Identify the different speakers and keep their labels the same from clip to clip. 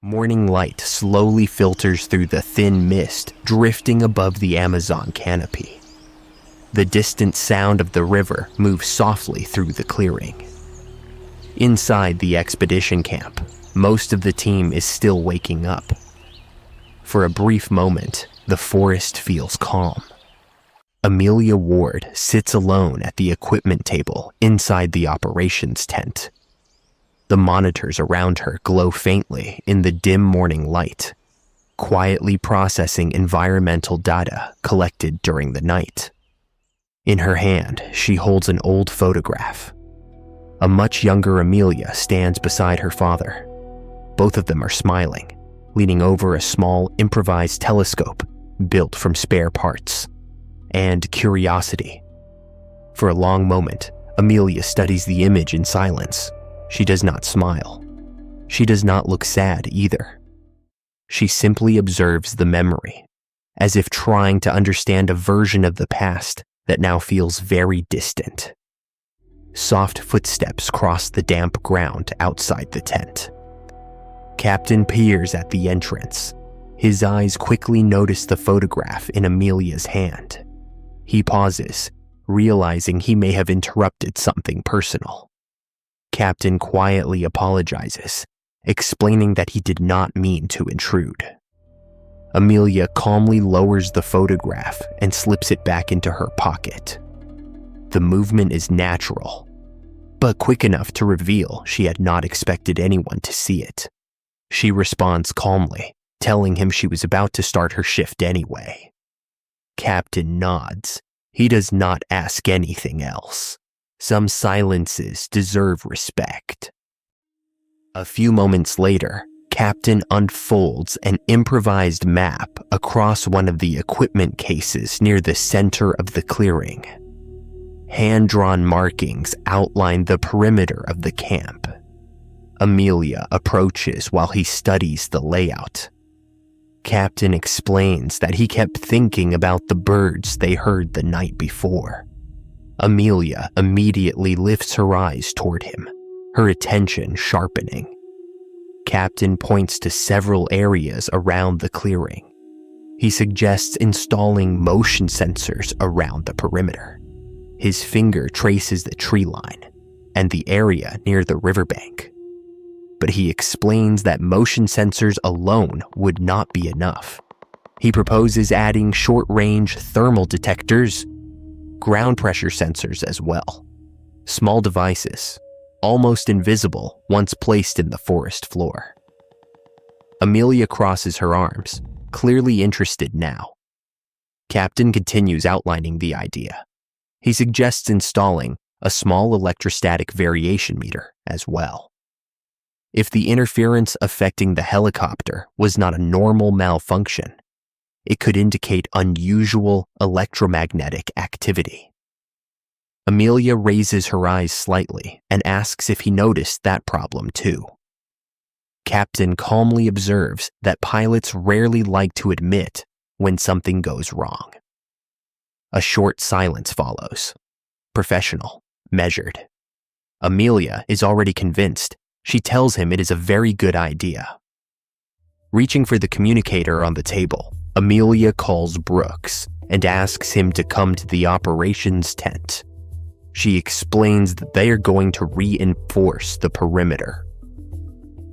Speaker 1: Morning light slowly filters through the thin mist drifting above the Amazon canopy. The distant sound of the river moves softly through the clearing. Inside the expedition camp, most of the team is still waking up. For a brief moment, the forest feels calm. Amelia Ward sits alone at the equipment table inside the operations tent. The monitors around her glow faintly in the dim morning light, quietly processing environmental data collected during the night. In her hand, she holds an old photograph. A much younger Amelia stands beside her father. Both of them are smiling, leaning over a small improvised telescope built from spare parts and curiosity. For a long moment, Amelia studies the image in silence. She does not smile. She does not look sad either. She simply observes the memory, as if trying to understand a version of the past that now feels very distant. Soft footsteps cross the damp ground outside the tent. Captain peers at the entrance. His eyes quickly notice the photograph in Amelia's hand. He pauses, realizing he may have interrupted something personal. Captain quietly apologizes, explaining that he did not mean to intrude. Amelia calmly lowers the photograph and slips it back into her pocket. The movement is natural, but quick enough to reveal she had not expected anyone to see it. She responds calmly, telling him she was about to start her shift anyway. Captain nods. He does not ask anything else. Some silences deserve respect. A few moments later, Captain unfolds an improvised map across one of the equipment cases near the center of the clearing. Hand-drawn markings outline the perimeter of the camp. Amelia approaches while he studies the layout. Captain explains that he kept thinking about the birds they heard the night before. Amelia immediately lifts her eyes toward him, her attention sharpening. Captain points to several areas around the clearing. He suggests installing motion sensors around the perimeter. His finger traces the tree line and the area near the riverbank. But he explains that motion sensors alone would not be enough. He proposes adding short-range thermal detectors, ground pressure sensors as well. Small devices, almost invisible once placed in the forest floor. Amelia crosses her arms, clearly interested now. Captain continues outlining the idea. He suggests installing a small electrostatic variation meter as well. If the interference affecting the helicopter was not a normal malfunction, it could indicate unusual electromagnetic activity. Amelia raises her eyes slightly and asks if he noticed that problem too. Captain calmly observes that pilots rarely like to admit when something goes wrong. A short silence follows. Professional, measured. Amelia is already convinced. She tells him it is a very good idea. Reaching for the communicator on the table, Amelia calls Brooks and asks him to come to the operations tent. She explains that they are going to reinforce the perimeter.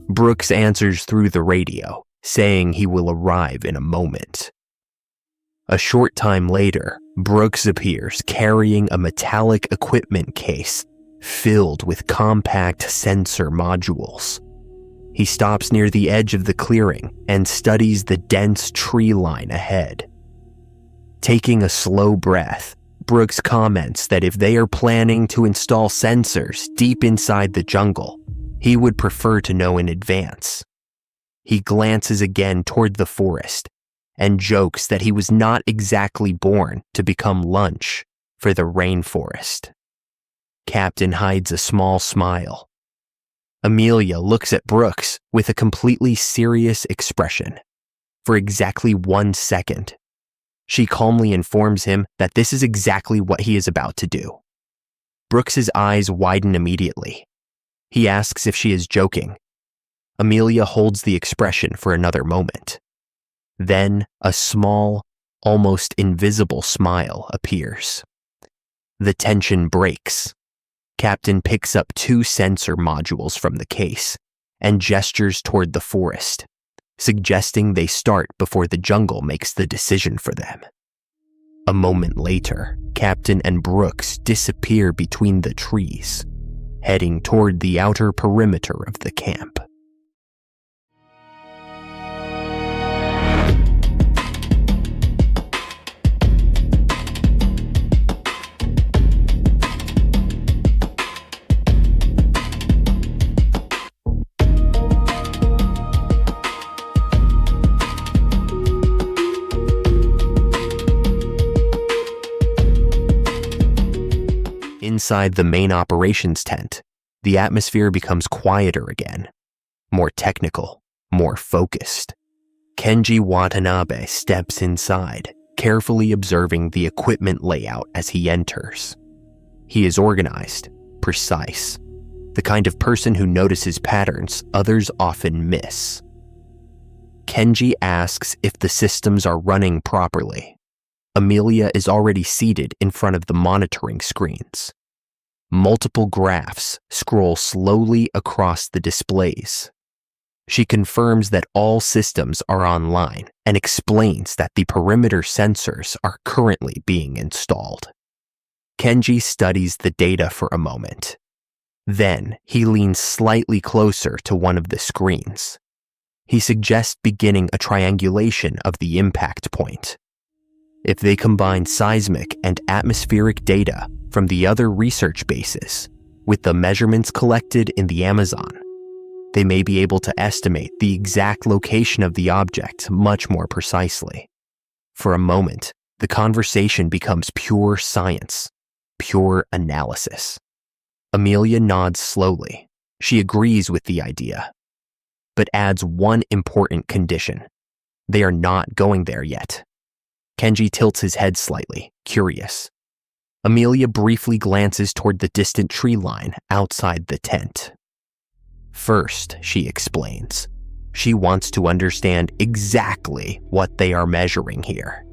Speaker 1: Brooks answers through the radio, saying he will arrive in a moment. A short time later, Brooks appears carrying a metallic equipment case filled with compact sensor modules. He stops near the edge of the clearing and studies the dense tree line ahead. Taking a slow breath, Brooks comments that if they are planning to install sensors deep inside the jungle, he would prefer to know in advance. He glances again toward the forest and jokes that he was not exactly born to become lunch for the rainforest. Captain hides a small smile. Amelia looks at Brooks with a completely serious expression. For exactly 1 second, she calmly informs him that this is exactly what he is about to do. Brooks's eyes widen immediately. He asks if she is joking. Amelia holds the expression for another moment. Then a small, almost invisible smile appears. The tension breaks. Captain picks up 2 sensor modules from the case and gestures toward the forest, suggesting they start before the jungle makes the decision for them. A moment later, Captain and Brooks disappear between the trees, heading toward the outer perimeter of the camp. Inside the main operations tent, the atmosphere becomes quieter again, more technical, more focused. Kenji Watanabe steps inside, carefully observing the equipment layout as he enters. He is organized, precise, the kind of person who notices patterns others often miss. Kenji asks if the systems are running properly. Amelia is already seated in front of the monitoring screens. Multiple graphs scroll slowly across the displays. She confirms that all systems are online and explains that the perimeter sensors are currently being installed. Kenji studies the data for a moment. Then he leans slightly closer to one of the screens. He suggests beginning a triangulation of the impact point. If they combine seismic and atmospheric data from the other research bases with the measurements collected in the Amazon, they may be able to estimate the exact location of the object much more precisely. For a moment, the conversation becomes pure science, pure analysis. Amelia nods slowly. She agrees with the idea, but adds one important condition. They are not going there yet. Kenji tilts his head slightly, curious. Amelia briefly glances toward the distant tree line outside the tent. First, she explains, she wants to understand exactly what they are measuring here.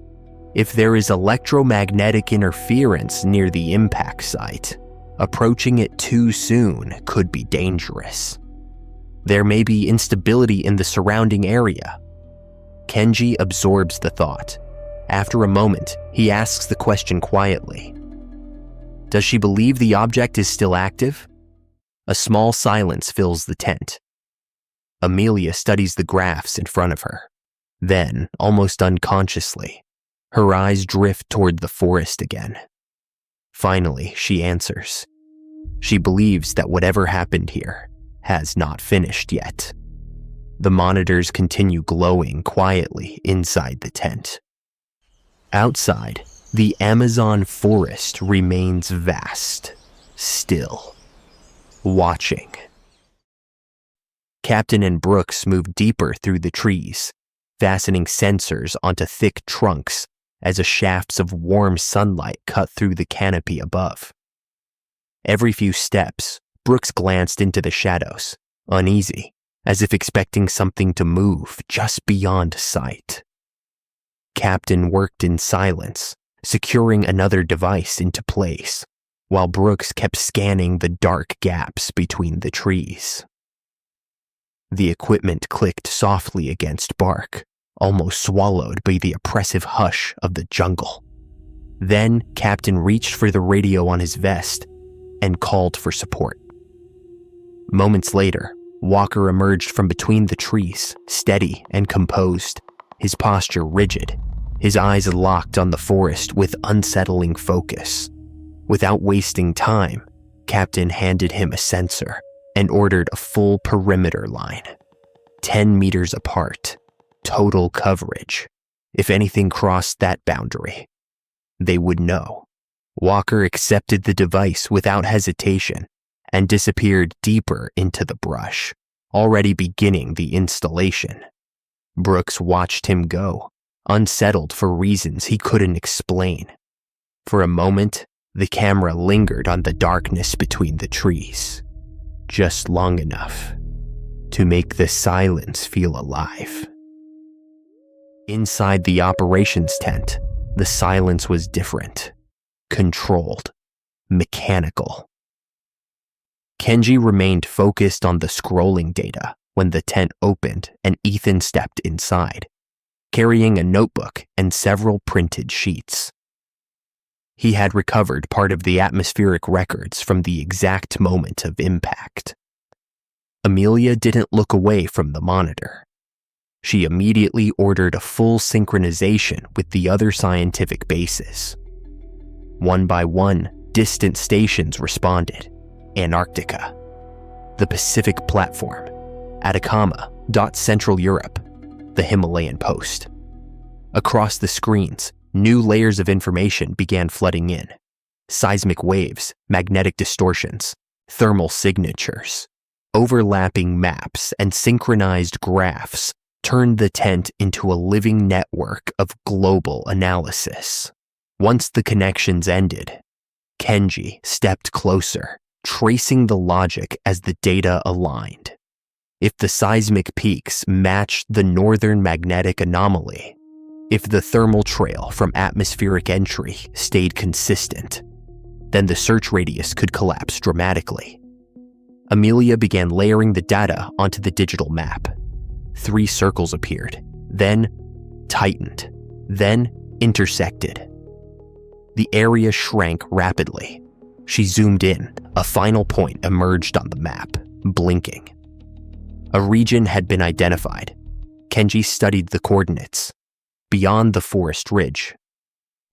Speaker 1: If there is electromagnetic interference near the impact site, approaching it too soon could be dangerous. There may be instability in the surrounding area. Kenji absorbs the thought. After a moment, he asks the question quietly. Does she believe the object is still active? A small silence fills the tent. Amelia studies the graphs in front of her. Then, almost unconsciously, her eyes drift toward the forest again. Finally, she answers. She believes that whatever happened here has not finished yet. The monitors continue glowing quietly inside the tent. Outside, the Amazon forest remains vast, still, watching. Captain and Brooks move deeper through the trees, fastening sensors onto thick trunks as shafts of warm sunlight cut through the canopy above. Every few steps, Brooks glanced into the shadows, uneasy, as if expecting something to move just beyond sight. Captain worked in silence, securing another device into place, while Brooks kept scanning the dark gaps between the trees. The equipment clicked softly against bark, almost swallowed by the oppressive hush of the jungle. Then Captain reached for the radio on his vest and called for support. Moments later, Walker emerged from between the trees, steady and composed, his posture rigid, his eyes locked on the forest with unsettling focus. Without wasting time, Captain handed him a sensor and ordered a full perimeter line. 10 meters apart, total coverage. If anything crossed that boundary, they would know. Walker accepted the device without hesitation and disappeared deeper into the brush, already beginning the installation. Brooks watched him go, unsettled for reasons he couldn't explain. For a moment, the camera lingered on the darkness between the trees, just long enough to make the silence feel alive. Inside the operations tent, the silence was different, controlled, mechanical. Kenji remained focused on the scrolling data when the tent opened and Ethan stepped inside, carrying a notebook and several printed sheets. He had recovered part of the atmospheric records from the exact moment of impact. Amelia didn't look away from the monitor. She immediately ordered a full synchronization with the other scientific bases. One by one, distant stations responded. Antarctica, the Pacific Platform, Atacama, Central Europe, the Himalayan Post. Across the screens, new layers of information began flooding in. Seismic waves, magnetic distortions, thermal signatures, overlapping maps, and synchronized graphs turned the tent into a living network of global analysis. Once the connections ended, Kenji stepped closer, tracing the logic as the data aligned. If the seismic peaks matched the northern magnetic anomaly, if the thermal trail from atmospheric entry stayed consistent, then the search radius could collapse dramatically. Amelia began layering the data onto the digital map. 3 circles appeared, then tightened, then intersected. The area shrank rapidly. She zoomed in. A final point emerged on the map, blinking. A region had been identified. Kenji studied the coordinates. Beyond the forest ridge,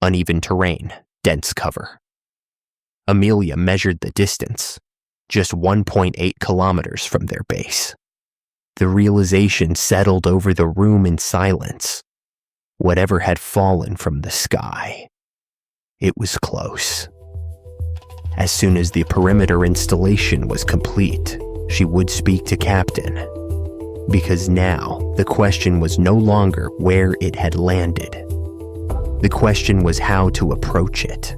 Speaker 1: uneven terrain, dense cover. Amelia measured the distance, just 1.8 kilometers from their base. The realization settled over the room in silence. Whatever had fallen from the sky, it was close. As soon as the perimeter installation was complete, she would speak to Captain. Because now, the question was no longer where it had landed. The question was how to approach it.